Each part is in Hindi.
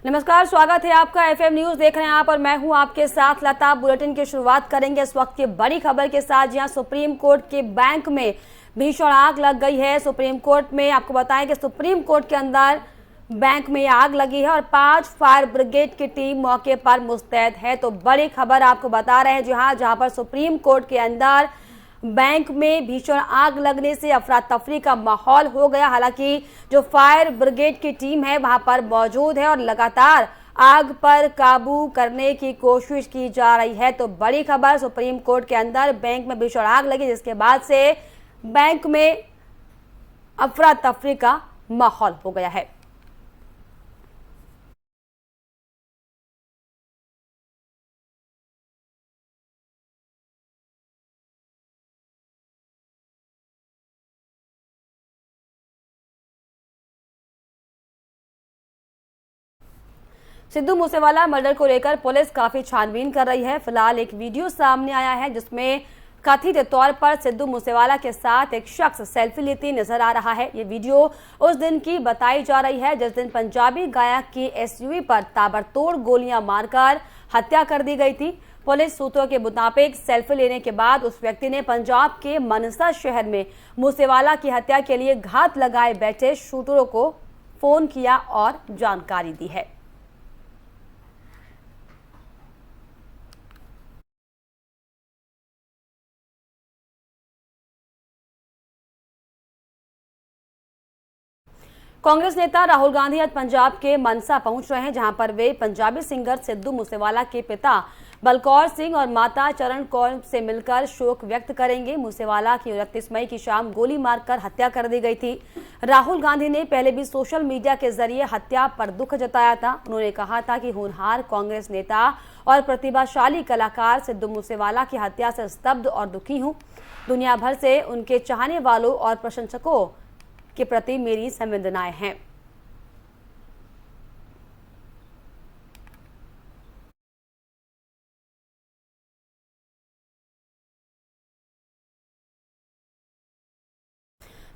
नमस्कार, स्वागत है आपका एफएम न्यूज देख रहे हैं आप और मैं हूं आपके साथ लता। बुलेटिन की शुरुआत करेंगे इस वक्त की बड़ी खबर के साथ, जहां सुप्रीम कोर्ट के बैंक में भीषण आग लग गई है। सुप्रीम कोर्ट में आपको बताएं कि सुप्रीम कोर्ट के अंदर बैंक में आग लगी है और 5 फायर ब्रिगेड की टीम मौके पर मुस्तैद है। तो बड़ी खबर आपको बता रहे हैं जहां पर सुप्रीम कोर्ट के अंदर बैंक में भीषण आग लगने से अफरा तफरी का माहौल हो गया। हालांकि जो फायर ब्रिगेड की टीम है वहां पर मौजूद है और लगातार आग पर काबू करने की कोशिश की जा रही है। तो बड़ी खबर, सुप्रीम कोर्ट के अंदर बैंक में भीषण आग लगी, जिसके बाद से बैंक में अफरा तफरी का माहौल हो गया है। सिद्धू मूसेवाला मर्डर को लेकर पुलिस काफी छानबीन कर रही है। फिलहाल एक वीडियो सामने आया है जिसमें कथित तौर पर सिद्धू मूसेवाला के साथ एक शख्स सेल्फी लेते नजर आ रहा है। ये वीडियो उस दिन की बताई जा रही है जिस दिन पंजाबी गायक की एसयूवी पर ताबड़तोड़ गोलियां मारकर हत्या कर दी गई थी। पुलिस सूत्रों के मुताबिक सेल्फी लेने के बाद उस व्यक्ति ने पंजाब के मनसा शहर में मूसेवाला की हत्या के लिए घात लगाए बैठे शूटरों को फोन किया और जानकारी दी है। कांग्रेस नेता राहुल गांधी आज पंजाब के मनसा पहुंच रहे हैं, जहां पर वे पंजाबी सिंगर सिद्धू मूसेवाला के पिता बलकौर सिंह और माता चरण कौर से मिलकर शोक व्यक्त करेंगे। मूसेवाला की 29 मई की शाम गोली मारकर हत्या कर दी गई थी। राहुल गांधी ने पहले भी सोशल मीडिया के जरिए हत्या पर दुख जताया था। उन्होंने कहा था कि होनहार कांग्रेस नेता और प्रतिभाशाली कलाकार सिद्धू मूसेवाला की हत्या से स्तब्ध और दुखी हूँ। दुनिया भर से उनके चाहने वालों और प्रशंसकों के प्रति मेरी संवेदनाएं हैं।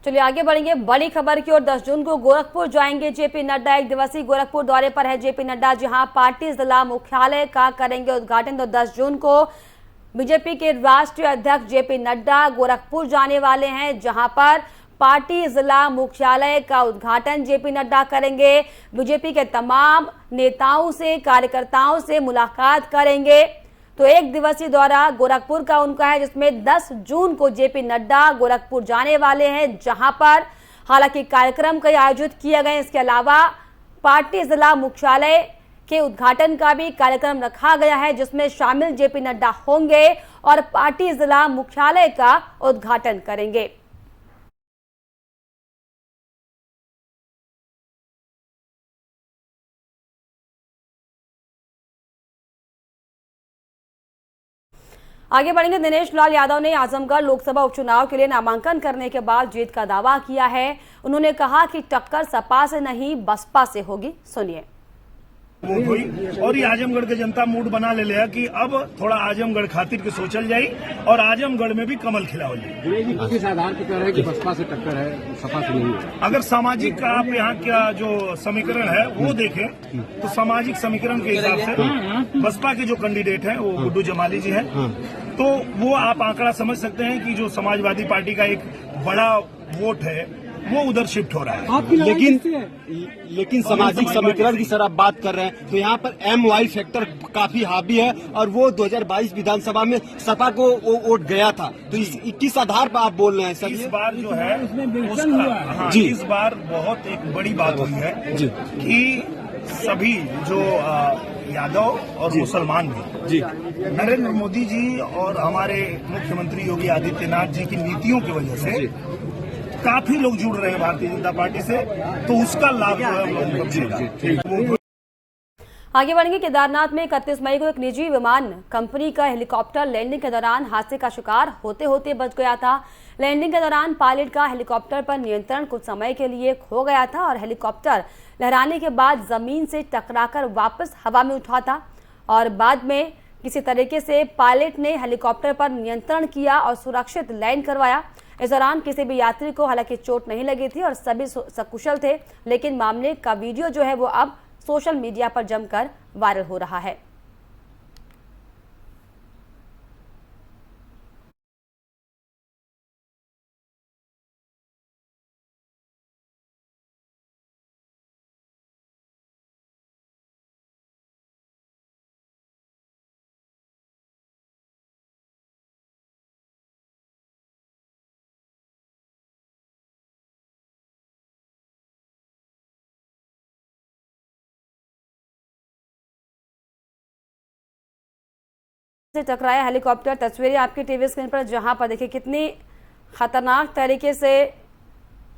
चलिए आगे बढ़ेंगे बड़ी खबर की ओर। 10 जून को गोरखपुर जाएंगे जेपी नड्डा। 1 दिवसीय गोरखपुर दौरे पर है जेपी नड्डा, जहां पार्टी जिला मुख्यालय का करेंगे उद्घाटन। तो 10 जून को बीजेपी के राष्ट्रीय अध्यक्ष जेपी नड्डा गोरखपुर जाने वाले हैं, जहां पर पार्टी जिला मुख्यालय का उद्घाटन जेपी नड्डा करेंगे। बीजेपी के तमाम नेताओं से, कार्यकर्ताओं से मुलाकात करेंगे। तो 1 दिवसीय दौरा गोरखपुर का उनका है, जिसमें 10 जून को जेपी नड्डा गोरखपुर जाने वाले हैं, जहां पर हालांकि कार्यक्रम कई आयोजित किए गए। इसके अलावा पार्टी जिला मुख्यालय के उद्घाटन का भी कार्यक्रम रखा गया है, जिसमें शामिल जेपी नड्डा होंगे और पार्टी जिला मुख्यालय का उद्घाटन करेंगे। आगे बढ़ेंगे। दिनेश लाल यादव ने आजमगढ़ लोकसभा उपचुनाव के लिए नामांकन करने के बाद जीत का दावा किया है। उन्होंने कहा कि टक्कर सपा से नहीं बसपा से होगी। सुनिए। और ये आजमगढ़ के जनता मूड बना ले लिया कि अब थोड़ा आजमगढ़ खातिर के सोचल जाई और आजमगढ़ में भी कमल खिला हो जाए। किस आधार पर कह रहे हैं कि बसपा से टक्कर है, सपा से नहीं है? अगर सामाजिक का आप यहाँ का जो समीकरण है वो देखें तो सामाजिक समीकरण के हिसाब से बसपा के जो कैंडिडेट हैं वो गुड्डू जमाली जी हैं, तो वो आप आंकड़ा समझ सकते हैं कि जो समाजवादी पार्टी का एक बड़ा वोट है वो उधर शिफ्ट हो रहा है। लेकिन सामाजिक समीकरण की सर आप बात कर रहे हैं तो यहाँ पर MY फैक्टर काफी हावी है और वो 2022 विधानसभा में सपा को वोट गया था। तो किस आधार पर आप बोल रहे हैं सर? इस बार जो है उसका जी इस बार बहुत एक बड़ी बात हुई है जी कि सभी जो यादव और मुसलमान भी जी नरेंद्र मोदी जी और हमारे मुख्यमंत्री योगी आदित्यनाथ जी की नीतियों की वजह से काफी लोग जुड़ रहे हैं भारतीय जनता पार्टी से, तो उसका लाभ जो है हम लोग। आगे बढ़ेंगे। केदारनाथ में 31 मई को एक निजी विमान कंपनी का हेलीकॉप्टर लैंडिंग के दौरान हादसे का शिकार होते होते बच गया था। लैंडिंग के दौरान पायलट का हेलीकॉप्टर पर नियंत्रण कुछ समय के लिए खो गया था और हेलीकॉप्टर लहराने के बाद जमीन से टकराकर वापस हवा में उठा था और बाद में किसी तरीके से पायलट ने हेलीकॉप्टर पर नियंत्रण किया और सुरक्षित लैंड करवाया। इस दौरान किसी भी यात्री को हालांकि चोट नहीं लगी थी और सभी सकुशल थे, लेकिन मामले का वीडियो जो है वो अब सोशल मीडिया पर जमकर वायरल हो रहा है। से टकराया हेलीकॉप्टर, तस्वीरें आपकी टीवी स्क्रीन पर, जहां पर देखिए कितनी खतरनाक तरीके से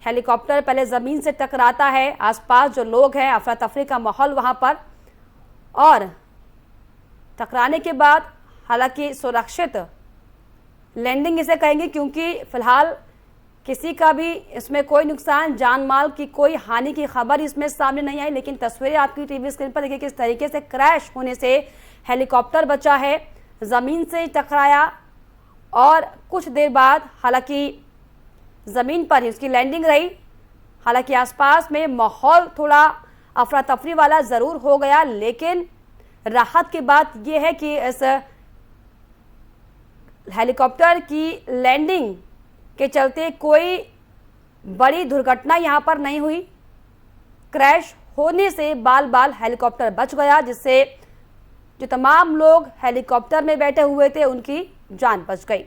हेलीकॉप्टर पहले जमीन से टकराता है। आसपास जो लोग हैं, अफरा तफरी का माहौल वहां पर, और टकराने के बाद हालांकि सुरक्षित लैंडिंग इसे कहेंगे, क्योंकि फिलहाल किसी का भी इसमें कोई नुकसान, जान माल की कोई हानि की खबर इसमें सामने नहीं आई। लेकिन तस्वीरें आपकी टीवी स्क्रीन पर देखिए किस तरीके से क्रैश होने से हेलीकॉप्टर बचा है, जमीन से टकराया और कुछ देर बाद हालांकि जमीन पर ही उसकी लैंडिंग रही। हालांकि आसपास में माहौल थोड़ा अफरा तफरी वाला जरूर हो गया, लेकिन राहत की बात यह है कि इस हेलीकॉप्टर की लैंडिंग के चलते कोई बड़ी दुर्घटना यहां पर नहीं हुई। क्रैश होने से बाल बाल हेलीकॉप्टर बच गया, जिससे जो तमाम लोग हेलीकॉप्टर में बैठे हुए थे उनकी जान बच गई।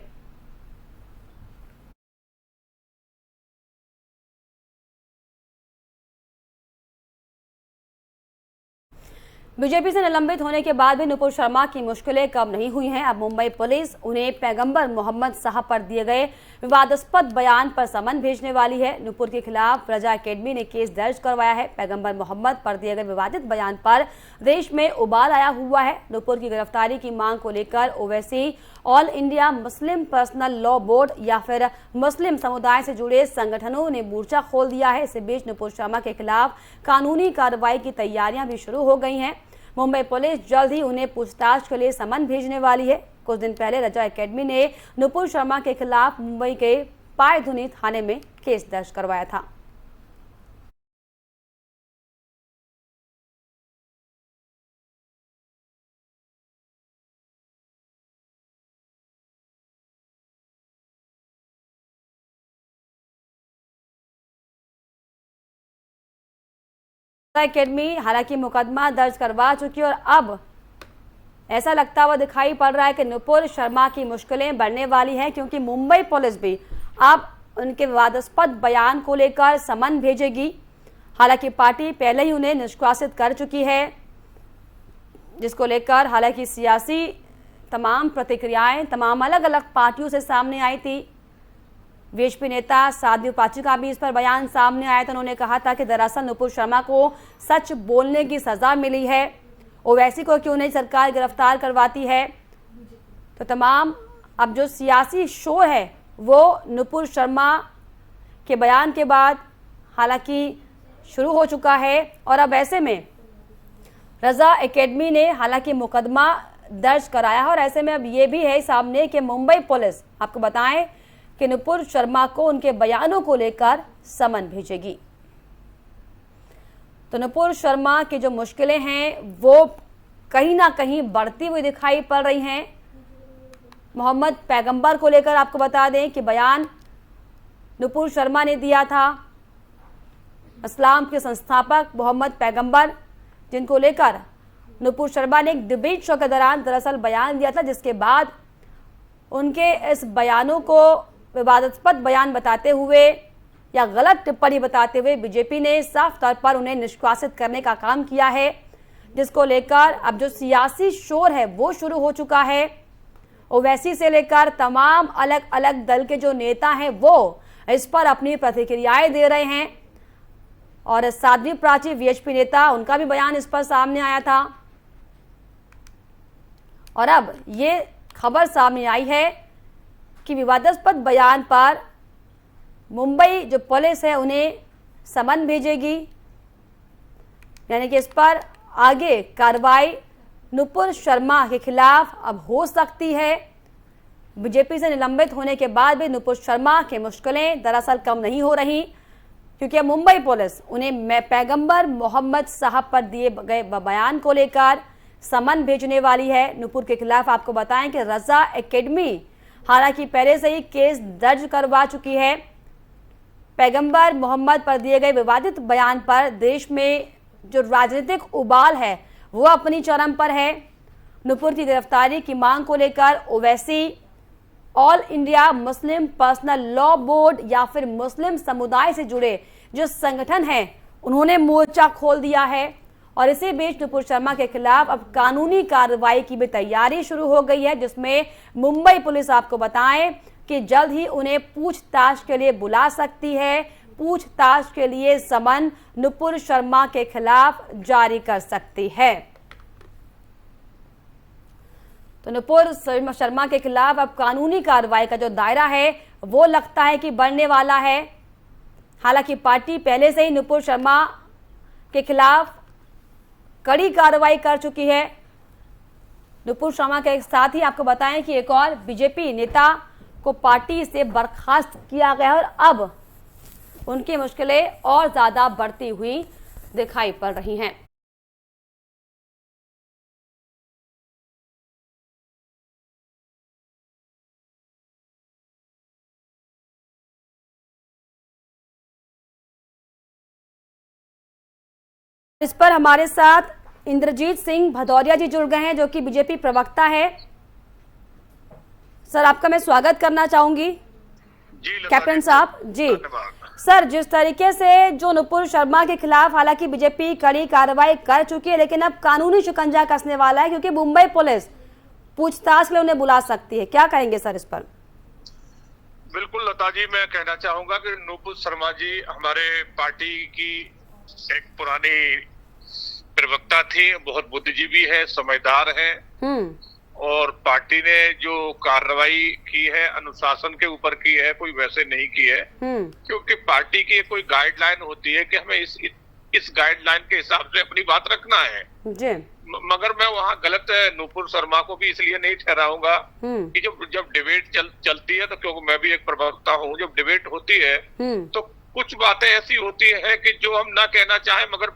बीजेपी से निलंबित होने के बाद भी नुपुर शर्मा की मुश्किलें कम नहीं हुई हैं। अब मुंबई पुलिस उन्हें पैगंबर मोहम्मद साहब पर दिए गए विवादास्पद बयान पर समन भेजने वाली है। नुपुर के खिलाफ रजा एकेडमी ने केस दर्ज करवाया है। पैगंबर मोहम्मद पर दिए गए विवादित बयान पर देश में उबाल आया हुआ है। नुपुर की गिरफ्तारी की मांग को लेकर Owaisi, all India Muslim personal law board या फिर मुस्लिम समुदाय से जुड़े संगठनों ने मोर्चा खोल दिया है। इसी बीच नुपुर शर्मा के खिलाफ कानूनी कार्रवाई की तैयारियां भी शुरू हो गई हैं। मुंबई पुलिस जल्द ही उन्हें पूछताछ के लिए समन भेजने वाली है। कुछ दिन पहले रजा एकेडमी ने नुपुर शर्मा के खिलाफ मुंबई के पायधुनी थाने में केस दर्ज करवाया था। एकेडमी हालांकि मुकदमा दर्ज करवा चुकी है और अब ऐसा लगता हुआ दिखाई पड़ रहा है कि नुपुर शर्मा की मुश्किलें बढ़ने वाली हैं, क्योंकि मुंबई पुलिस भी अब उनके विवादास्पद बयान को लेकर समन भेजेगी। हालांकि पार्टी पहले ही उन्हें निष्कासित कर चुकी है, जिसको लेकर हालांकि सियासी तमाम प्रतिक्रियाएं तमाम अलग अलग पार्टियों से सामने आई थी। बीएसपी नेता साध्वी उपाध्याय का भी इस पर बयान सामने आया था। उन्होंने कहा था कि दरअसल नुपुर शर्मा को सच बोलने की सजा मिली है, ओवैसी को क्यों नहीं सरकार गिरफ्तार करवाती है। तो तमाम अब जो सियासी शोर है वो नुपुर शर्मा के बयान के बाद हालांकि शुरू हो चुका है। और अब ऐसे में रजा एकेडमी ने हालांकि मुकदमा दर्ज कराया है और ऐसे में अब ये भी है सामने कि मुंबई पुलिस आपको बताएं कि नुपुर शर्मा को उनके बयानों को लेकर समन भेजेगी। तो नुपुर शर्मा की जो मुश्किलें हैं वो कहीं ना कहीं बढ़ती हुई दिखाई पड़ रही हैं। मोहम्मद पैगंबर को लेकर आपको बता दें कि बयान नुपुर शर्मा ने दिया था। इस्लाम के संस्थापक मोहम्मद पैगंबर, जिनको लेकर नुपुर शर्मा ने एक डिबेट शो के दौरान दरअसल बयान दिया था, जिसके बाद उनके इस बयानों को विवादास्पद बयान बताते हुए या गलत टिप्पणी बताते हुए बीजेपी ने साफ तौर पर उन्हें निष्कासित करने का काम किया है, जिसको लेकर अब जो सियासी शोर है वो शुरू हो चुका है। ओवैसी से लेकर तमाम अलग अलग दल के जो नेता हैं वो इस पर अपनी प्रतिक्रियाएं दे रहे हैं। और साध्वी प्राची बीएसपी नेता, उनका भी बयान इस पर सामने आया था। और अब ये खबर सामने आई है कि विवादास्पद बयान पर मुंबई जो पुलिस है उन्हें समन भेजेगी, यानी कि इस पर आगे कार्रवाई नुपुर शर्मा के खिलाफ अब हो सकती है। बीजेपी से निलंबित होने के बाद भी नुपुर शर्मा की मुश्किलें दरअसल कम नहीं हो रही। क्योंकि मुंबई पुलिस उन्हें पैगंबर मोहम्मद साहब पर दिए गए बयान को लेकर समन भेजने वाली है। नूपुर के खिलाफ आपको बताएं कि रजा एकेडमी हालांकि पहले से ही केस दर्ज करवा चुकी है। पैगंबर मोहम्मद पर दिए गए विवादित बयान पर देश में जो राजनीतिक उबाल है वो अपनी चरम पर है। नूपुर की गिरफ्तारी की मांग को लेकर Owaisi all India Muslim personal law board या फिर मुस्लिम समुदाय से जुड़े जो संगठन हैं उन्होंने मोर्चा खोल दिया है। और इसी बीच नुपुर शर्मा के खिलाफ अब कानूनी कार्रवाई की भी तैयारी शुरू हो गई है, जिसमें मुंबई पुलिस आपको बताएं कि जल्द ही उन्हें पूछताछ के लिए बुला सकती है। पूछताछ के लिए समन नुपुर शर्मा के खिलाफ जारी कर सकती है। तो नुपुर शर्मा के खिलाफ अब कानूनी कार्रवाई का जो दायरा है वो लगता है कि बढ़ने वाला है। हालांकि पार्टी पहले से ही नुपुर शर्मा के खिलाफ कड़ी कार्रवाई कर चुकी है। नुपुर शर्मा के साथ ही आपको बताएं कि एक और बीजेपी नेता को पार्टी से बर्खास्त किया गया और अब उनकी मुश्किलें और ज्यादा बढ़ती हुई दिखाई पड़ रही हैं। इस पर हमारे साथ इंद्रजीत सिंह भदौरिया जी जुड़ गए हैं, जो कि बीजेपी प्रवक्ता है। सर, आपका मैं स्वागत करना चाहूंगी। कैप्टन साहब जी, सर, जिस तरीके से जो नुपुर शर्मा के खिलाफ हालांकि बीजेपी कड़ी कार्रवाई कर चुकी है, लेकिन अब कानूनी शिकंजा कसने वाला है क्योंकि मुंबई पुलिस पूछताछ के लिए उन्हें बुला सकती है। क्या कहेंगे सर इस पर? बिल्कुल लता जी, मैं कहना चाहूंगा कि नुपुर शर्मा जी हमारे पार्टी की एक पुरानी प्रवक्ता थी, बहुत बुद्धिजीवी है, समझदार है और पार्टी ने जो कार्रवाई की है अनुशासन के ऊपर की है, कोई वैसे नहीं की है। क्योंकि पार्टी की कोई गाइडलाइन होती है कि हमें इस गाइडलाइन के हिसाब से अपनी बात रखना है जी। मगर मैं वहाँ गलत नुपुर शर्मा को भी इसलिए नहीं ठहराऊंगा कि जब डिबेट चलती है, तो क्योंकि मैं भी एक प्रवक्ता हूँ, जब डिबेट होती है तो कुछ बातें ऐसी होती है कि जो हम ना कहना चाहें मगर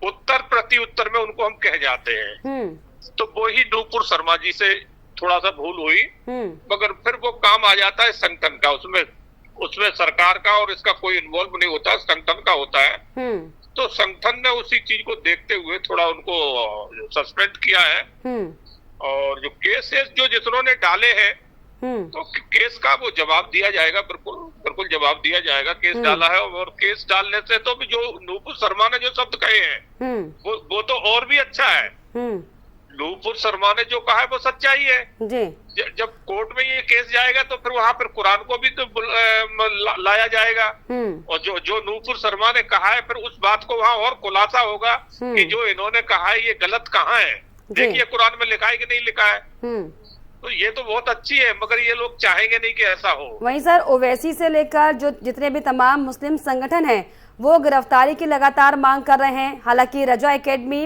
उत्तर प्रति उत्तर में उनको हम कह जाते हैं। तो वो ही नुपुर शर्मा जी से थोड़ा सा भूल हुई, मगर फिर वो काम आ जाता है संगठन का, उसमें सरकार का और इसका कोई इन्वॉल्व नहीं होता, संगठन का होता है। तो संगठन ने उसी चीज को देखते हुए थोड़ा उनको सस्पेंड किया है। और जो केसेस जो जितनों ने डाले हैं तो केस का वो जवाब दिया जाएगा, बिल्कुल जवाब दिया जाएगा। केस डाला है और केस डालने से तो भी जो नुपुर शर्मा ने जो शब्द कहे हैं वो तो और भी अच्छा है। नुपुर शर्मा ने जो कहा है वो सच्चाई है जी। जब कोर्ट में ये केस जाएगा तो फिर वहां पर कुरान को भी तो लाया जाएगा और जो नुपुर शर्मा ने कहा है फिर उस बात को वहां और खुलासा होगा कि जो इन्होंने कहा है ये गलत कहाँ है। देखिए कुरान में लिखा है कि नहीं लिखा है। तो ये तो बहुत अच्छी है, मगर ये लोग चाहेंगे नहीं कि ऐसा हो। वहीं सर, ओवैसी से लेकर जो जितने भी तमाम मुस्लिम संगठन हैं वो गिरफ्तारी की लगातार मांग कर रहे हैं। हालांकि रजा एकेडमी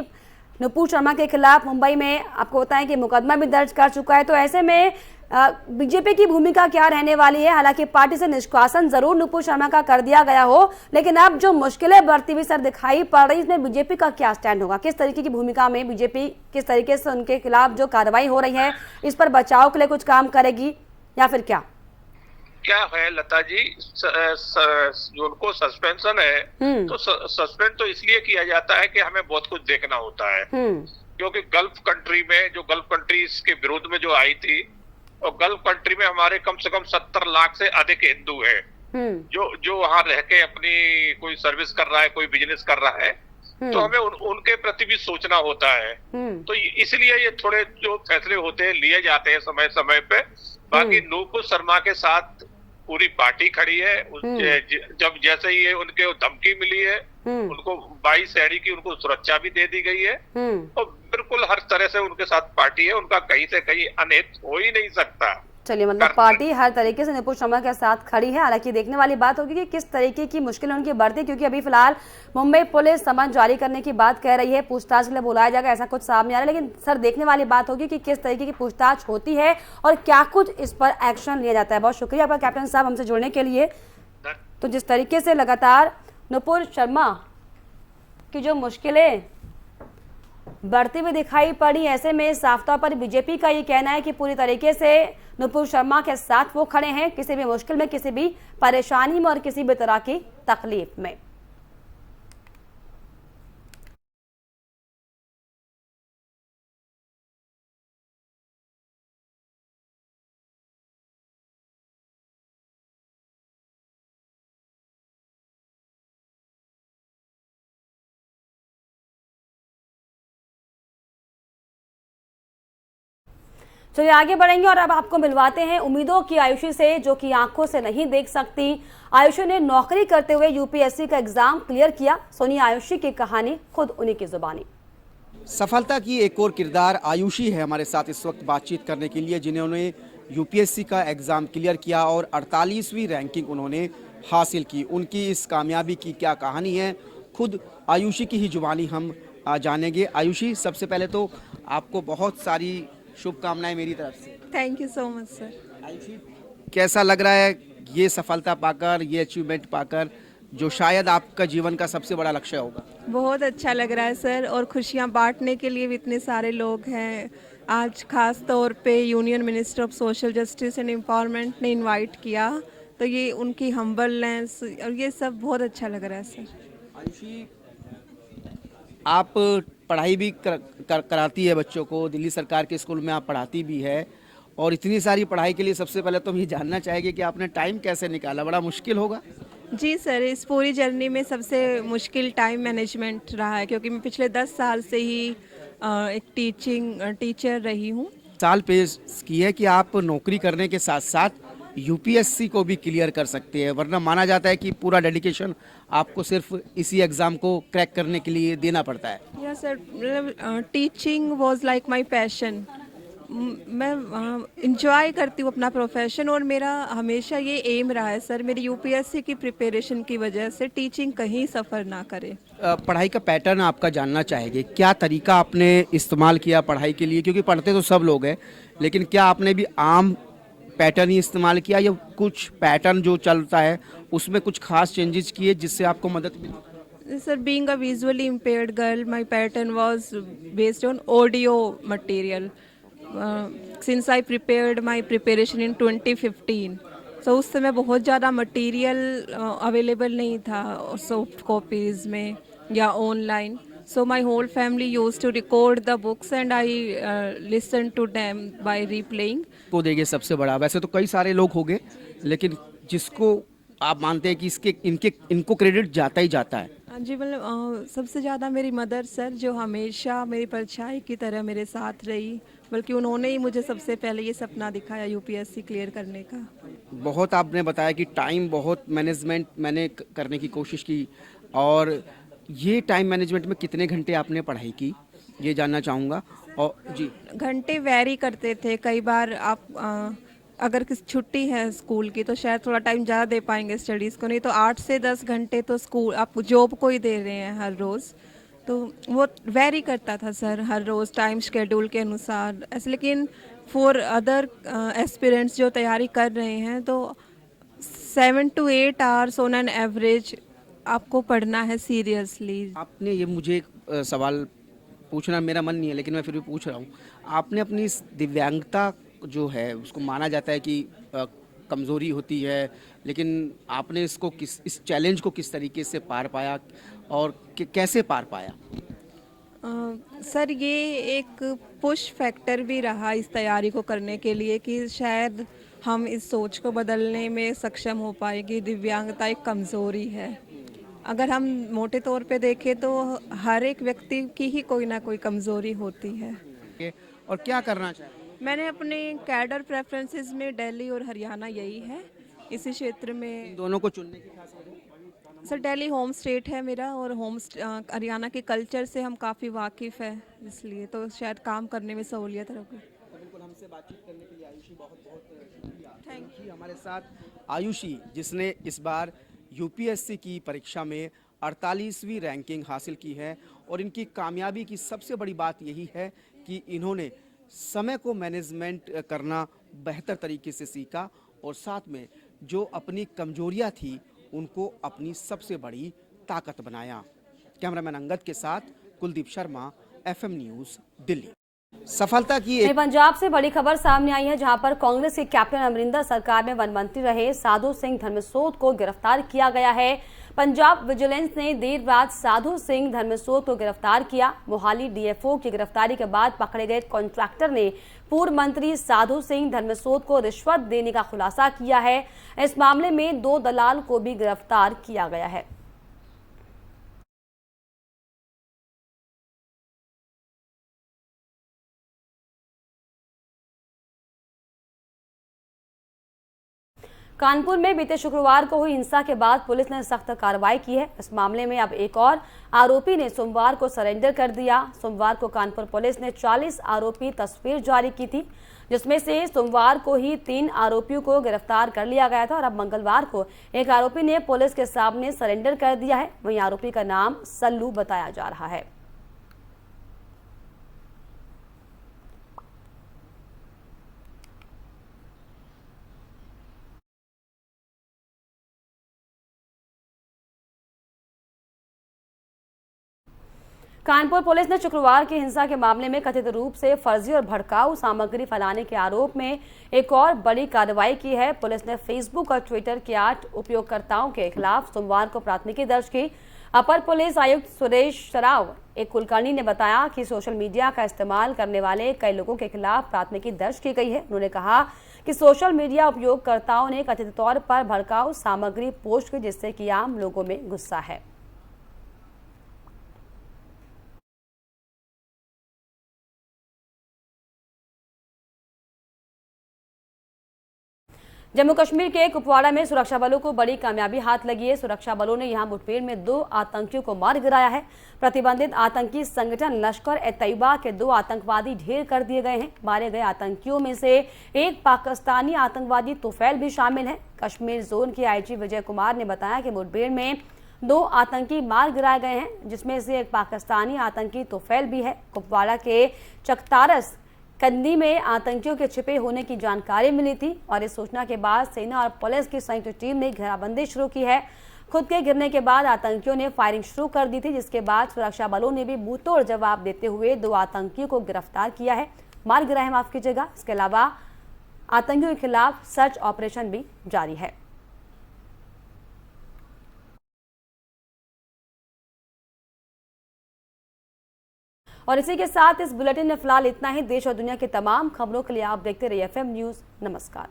नुपुर शर्मा के खिलाफ मुंबई में आपको बताएं कि मुकदमा भी दर्ज कर चुका है। तो ऐसे में बीजेपी की भूमिका क्या रहने वाली है? हालांकि पार्टी से निष्कासन जरूर नुपुर शर्मा का कर दिया गया हो, लेकिन अब जो मुश्किलें बढ़ती हुई सर दिखाई पड़ रही, इसमें बीजेपी का क्या स्टैंड होगा? किस तरीके की भूमिका में बीजेपी किस तरीके से उनके खिलाफ जो कार्रवाई हो रही है इस पर बचाव के लिए कुछ काम करेगी या फिर क्या है लता जी? जो उनको सस्पेंशन है तो सस्पेंड तो इसलिए किया जाता है कि हमें बहुत कुछ देखना होता है। क्योंकि गल्फ कंट्री में जो गल्फ कंट्रीज के विरोध में जो आई थी, और गल्फ कंट्री में हमारे कम से कम 70 लाख से अधिक हिंदू हैं जो वहां रह के अपनी कोई सर्विस कर रहा है, कोई बिजनेस कर रहा है। तो हमें उनके प्रति भी सोचना होता है। तो इसलिए ये थोड़े जो फैसले होते हैं लिए जाते हैं समय समय पे। बाकी नुपुर शर्मा के साथ पूरी पार्टी खड़ी है। जब जैसे ही ये उनके धमकी मिली है उनको 22 शहरी की उनको सुरक्षा भी दे दी गई है और बिल्कुल हर तरह से उनके साथ पार्टी है, उनका कहीं से कहीं अनहित हो ही नहीं सकता। चलिए, मतलब पार्टी हर तरीके से नुपुर शर्मा के साथ खड़ी है। हालांकि देखने वाली बात होगी कि किस तरीके की मुश्किलें उनकी बढ़ती, क्योंकि अभी फिलहाल मुंबई पुलिस समन जारी करने की बात कह रही है, पूछताछ के लिए बुलाया जाएगा, ऐसा कुछ सामने आ रहा है। लेकिन सर, देखने वाली बात होगी कि किस तरीके की पूछताछ होती है और क्या कुछ इस पर एक्शन लिया जाता है। बहुत शुक्रिया आपका कैप्टन साहब हमसे जुड़ने के लिए। तो जिस तरीके से लगातार नुपुर शर्मा की जो मुश्किलें बढ़ती हुई दिखाई पड़ी, ऐसे में साफ तौर पर बीजेपी का ये कहना है कि पूरी तरीके से नुपुर शर्मा के साथ वो खड़े हैं किसी भी मुश्किल में, किसी भी परेशानी में और किसी भी तरह की तकलीफ में। चलिए आगे बढ़ेंगे और अब आपको मिलवाते हैं उम्मीदों की आयुषी से, जो कि आंखों से नहीं देख सकती। आयुषी ने नौकरी करते हुए यूपीएससी का एग्जाम क्लियर किया। सुनिए आयुषी की कहानी खुद उन्हीं की जुबानी। सफलता की एक और किरदार आयुषी है हमारे साथ इस वक्त बातचीत करने के लिए, जिन्होंने यूपीएससी का एग्ज़ाम क्लियर किया और 48वीं रैंकिंग उन्होंने हासिल की। उनकी इस कामयाबी की क्या कहानी है, खुद आयुषी की ही जुबानी हम जानेंगे। आयुषी, सबसे पहले तो आपको बहुत सारी शुभकामनाएं मेरी तरफ से। Thank you so much sir. Ayushi, कैसा लग रहा है ये सफलता पाकर, ये अचीवमेंट पाकर, जो शायद आपका जीवन का सबसे बड़ा लक्ष्य होगा? बहुत अच्छा लग रहा है सर, और खुशियाँ बांटने के लिए भी इतने सारे लोग हैं। आज खास तौर पे union minister of social justice and empowerment ने इनवाइट किया, तो ये उनकी हम्बलनेस और ये सब बहुत अच्छा लग रहा है सर। आयुषी, आप पढ़ाई भी कराती है बच्चों को, दिल्ली सरकार के स्कूल में आप पढ़ाती भी है, और इतनी सारी पढ़ाई के लिए सबसे पहले तो हम ये जानना चाहेंगे कि आपने टाइम कैसे निकाला? बड़ा मुश्किल होगा। जी सर, इस पूरी जर्नी में सबसे मुश्किल टाइम मैनेजमेंट रहा है, क्योंकि मैं पिछले 10 साल से ही एक टीचर रही हूँ। साल पेश की है कि आप नौकरी करने के साथ साथ यूपीएससी को भी क्लियर कर सकते हैं, वरना माना जाता है कि पूरा डेडिकेशन आपको सिर्फ इसी एग्ज़ाम को क्रैक करने के लिए देना पड़ता है। या सर, मतलब teaching was like my passion. मैं इंजॉय करती हूँ अपना प्रोफेशन, और मेरा हमेशा ये एम रहा है सर, मेरी यूपीएससी की प्रिपरेशन की वजह से टीचिंग कहीं सफ़र ना करे। पढ़ाई का पैटर्न आपका जानना चाहेंगे, क्या तरीका आपने इस्तेमाल किया पढ़ाई के लिए? क्योंकि पढ़ते तो सब लोग हैं, लेकिन क्या आपने भी आम पैटर्न ही इस्तेमाल किया या कुछ पैटर्न जो चलता है उसमें कुछ खास चेंजेस किए जिससे आपको मदद मिली? Sir, being a visually impaired girl, my pattern was based on audio material. Since I prepared my preparation in 2015, so उस समय बहुत ज़्यादा मटेरियल अवेलेबल नहीं था सॉफ्ट कॉपीज़ में या online. So my whole family used to record the books and I listened to them by replaying. को देंगे सबसे बड़ा, वैसे तो कई सारे लोग होंगे, लेकिन जिसको आप मानते हैं कि इनको क्रेडिट जाता ही जाता है? हाँ जी, मतलब सबसे ज़्यादा मेरी मदर सर, जो हमेशा मेरी परछाई की तरह मेरे साथ रही, बल्कि उन्होंने ही मुझे सबसे पहले ये सपना दिखाया यूपीएससी क्लियर करने का। बहुत आपने बताया कि टाइम बहुत मैनेजमेंट मैंने करने की कोशिश की, और ये टाइम मैनेजमेंट में कितने घंटे आपने पढ़ाई की, ये जानना चाहूँगा। और जी, घंटे वैरी करते थे, कई बार आप अगर किसी छुट्टी है स्कूल की तो शायद थोड़ा टाइम ज़्यादा दे पाएंगे स्टडीज़ को, नहीं तो 8 से 10 घंटे तो स्कूल आप जॉब को ही दे रहे हैं हर रोज़, तो वो वेरी करता था सर हर रोज़ टाइम शेड्यूल के अनुसार ऐसे। लेकिन फॉर अदर एस्पिरेंट्स जो तैयारी कर रहे हैं तो 7 to 8 hours on an average आपको पढ़ना है सीरियसली। आपने ये मुझे एक सवाल पूछना मेरा मन नहीं है, लेकिन मैं फिर भी पूछ रहा हूँ। आपने अपनी इस दिव्यांगता जो है उसको माना जाता है कि कमज़ोरी होती है, लेकिन आपने इसको इस चैलेंज को किस तरीके से पार पाया और कैसे पार पाया? सर, ये एक पुश फैक्टर भी रहा इस तैयारी को करने के लिए कि शायद हम इस सोच को बदलने में सक्षम हो पाए कि दिव्यांगता एक कमज़ोरी है। अगर हम मोटे तौर पे देखें तो हर एक व्यक्ति की ही कोई ना कोई कमज़ोरी होती है। और क्या करना चाहिए? मैंने अपने कैडर प्रेफरेंसेस में दिल्ली और हरियाणा यही है, इसी क्षेत्र में। दोनों को चुनने की खास वजह? सर, दिल्ली होम स्टेट है मेरा, और हरियाणा के कल्चर से हम काफ़ी वाकिफ़ है, इसलिए तो शायद काम करने में सहूलियत होगी। बिल्कुल, हमसे बातचीत करने के लिए आयुषी बहुत बहुत शुक्रिया। Thank you. हमारे साथ आयुषी, जिसने इस बार यूपीएससी की परीक्षा में 48वीं रैंकिंग हासिल की है, और इनकी कामयाबी की सबसे बड़ी बात यही है कि इन्होंने समय को मैनेजमेंट करना बेहतर तरीके से सीखा, और साथ में जो अपनी कमजोरियां थी उनको अपनी सबसे बड़ी ताकत बनाया। कैमरामैन अंगद के साथ कुलदीप शर्मा, FM न्यूज, दिल्ली। सफलता की वहीं पंजाब से बड़ी खबर सामने आई है, जहां पर कांग्रेस के कैप्टन अमरिंदर सरकार में वन मंत्री रहे साधु सिंह धर्मसोत को गिरफ्तार किया गया है। पंजाब विजिलेंस ने देर रात साधु सिंह धर्मसोत को गिरफ्तार किया। मोहाली DFO की गिरफ्तारी के बाद पकड़े गए कॉन्ट्रैक्टर ने पूर्व मंत्री साधु सिंह धर्मसोत को रिश्वत देने का खुलासा किया है। इस मामले में 2 दलाल को भी गिरफ्तार किया गया है। कानपुर में बीते शुक्रवार को हुई हिंसा के बाद पुलिस ने सख्त कार्रवाई की है। इस मामले में अब एक और आरोपी ने सोमवार को सरेंडर कर दिया। सोमवार को कानपुर पुलिस ने 40 आरोपी तस्वीर जारी की थी, जिसमें से सोमवार को ही 3 आरोपियों को गिरफ्तार कर लिया गया था और अब मंगलवार को एक आरोपी ने पुलिस के सामने सरेंडर कर दिया है। वहीं आरोपी का नाम सल्लू बताया जा रहा है। कानपुर पुलिस ने शुक्रवार की हिंसा के मामले में कथित रूप से फर्जी और भड़काऊ सामग्री फैलाने के आरोप में एक और बड़ी कार्रवाई की है। पुलिस ने फेसबुक और ट्विटर के 8 उपयोगकर्ताओं के खिलाफ सोमवार को प्राथमिकी दर्ज की। अपर पुलिस आयुक्त सुरेश सराव, एक कुलकर्णी, ने बताया कि सोशल मीडिया का इस्तेमाल करने वाले कई लोगों के खिलाफ प्राथमिकी दर्ज की गई है। उन्होंने कहा कि सोशल मीडिया उपयोगकर्ताओं ने कथित तौर पर भड़काऊ सामग्री पोस्ट की, जिससे कि आम लोगों में गुस्सा है। जम्मू कश्मीर के कुपवाड़ा में सुरक्षा बलों को बड़ी कामयाबी हाथ लगी है। सुरक्षा बलों ने यहां मुठभेड़ में 2 आतंकियों को मार गिराया है। प्रतिबंधित आतंकी संगठन लश्कर-ए-तैयबा के 2 आतंकवादी ढेर कर दिए गए हैं। मारे गए आतंकियों में से एक पाकिस्तानी आतंकवादी तुफैल भी शामिल है। कश्मीर जोन के IG विजय कुमार ने बताया कि मुठभेड़ में 2 आतंकी मार गिराए गए हैं, जिसमें से एक पाकिस्तानी आतंकी तुफैल भी है। कुपवाड़ा के चकतारस कंदी में आतंकियों के छिपे होने की जानकारी मिली थी और इस सूचना के बाद सेना और पुलिस की संयुक्त टीम ने घेराबंदी शुरू की है। खुद के गिरने के बाद आतंकियों ने फायरिंग शुरू कर दी थी, जिसके बाद सुरक्षा बलों ने भी मुंहतोड़ जवाब देते हुए 2 आतंकियों को गिरफ्तार किया है, मार गिराया है, माफ कीजिएगा। इसके अलावा आतंकियों के खिलाफ सर्च ऑपरेशन भी जारी है। और इसी के साथ इस बुलेटिन में फिलहाल इतना ही। देश और दुनिया की तमाम खबरों के लिए आप देखते रहिए FM न्यूज। नमस्कार।